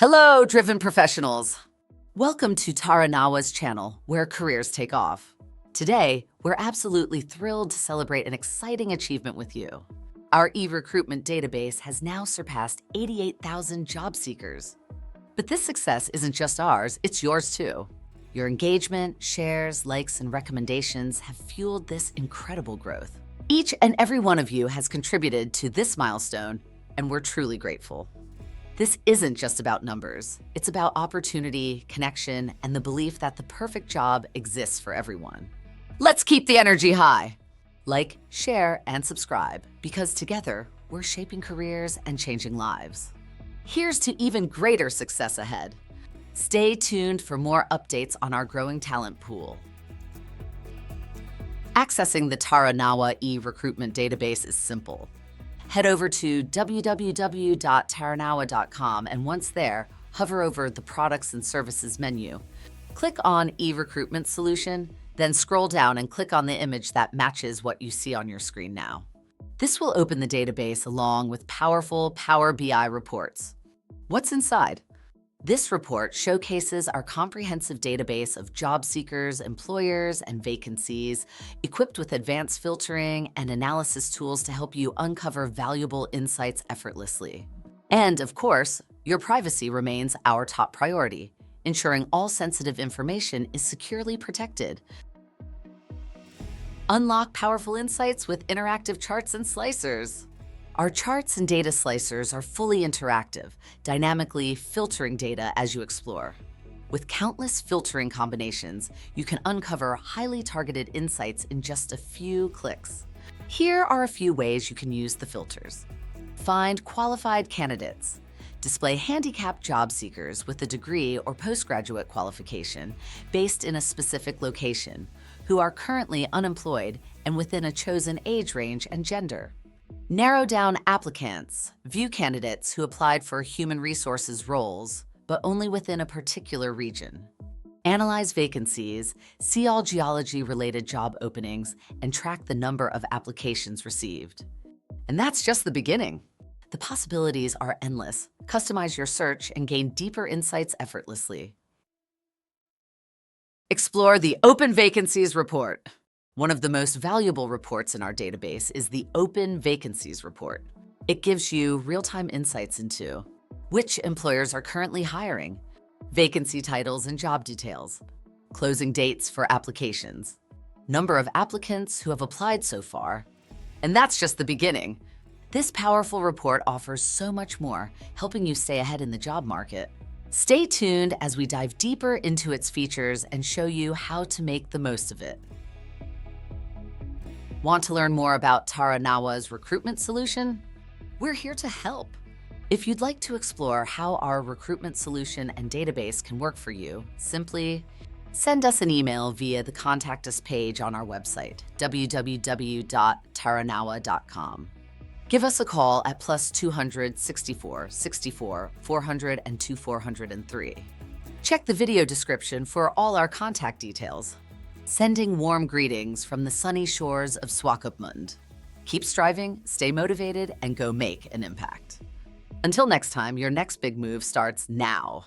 Hello, driven professionals. Welcome to Tara Nawa's channel, where careers take off. Today, we're absolutely thrilled to celebrate an exciting achievement with you. Our e-Recruitment database has now surpassed 88,000 job seekers. But this success isn't just ours, it's yours too. Your engagement, shares, likes, and recommendations have fueled this incredible growth. Each and every one of you has contributed to this milestone, and we're truly grateful. This isn't just about numbers. It's about opportunity, connection, and the belief that the perfect job exists for everyone. Let's keep the energy high. Like, share, and subscribe, because together, we're shaping careers and changing lives. Here's to even greater success ahead. Stay tuned for more updates on our growing talent pool. Accessing the Tara Nawa e-Recruitment database is simple. Head over to www.taranawa.com, and once there, hover over the Products and Services menu. Click on e-Recruitment Solution, then scroll down and click on the image that matches what you see on your screen now. This will open the database along with powerful Power BI reports. What's inside? This report showcases our comprehensive database of job seekers, employers, and vacancies, equipped with advanced filtering and analysis tools to help you uncover valuable insights effortlessly. And of course, your privacy remains our top priority, ensuring all sensitive information is securely protected. Unlock powerful insights with interactive charts and slicers. Our charts and data slicers are fully interactive, dynamically filtering data as you explore. With countless filtering combinations, you can uncover highly targeted insights in just a few clicks. Here are a few ways you can use the filters. Find qualified candidates. Display handicapped job seekers with a degree or postgraduate qualification based in a specific location, who are currently unemployed and within a chosen age range and gender. Narrow down applicants. View candidates who applied for human resources roles, but only within a particular region. Analyze vacancies, see all geology-related job openings, and track the number of applications received. And that's just the beginning. The possibilities are endless. Customize your search and gain deeper insights effortlessly. Explore the Open Vacancies Report. One of the most valuable reports in our database is the Open Vacancies Report. It gives you real-time insights into which employers are currently hiring, vacancy titles and job details, closing dates for applications, number of applicants who have applied so far, and that's just the beginning. This powerful report offers so much more, helping you stay ahead in the job market. Stay tuned as we dive deeper into its features and show you how to make the most of it. Want to learn more about Tara Nawa's recruitment solution? We're here to help. If you'd like to explore how our recruitment solution and database can work for you, simply send us an email via the Contact Us page on our website, www.taranawa.com. Give us a call at +200 64 64 400 and 2403. Check the video description for all our contact details. Sending warm greetings from the sunny shores of Swakopmund. Keep striving, stay motivated, and go make an impact. Until next time, your next big move starts now.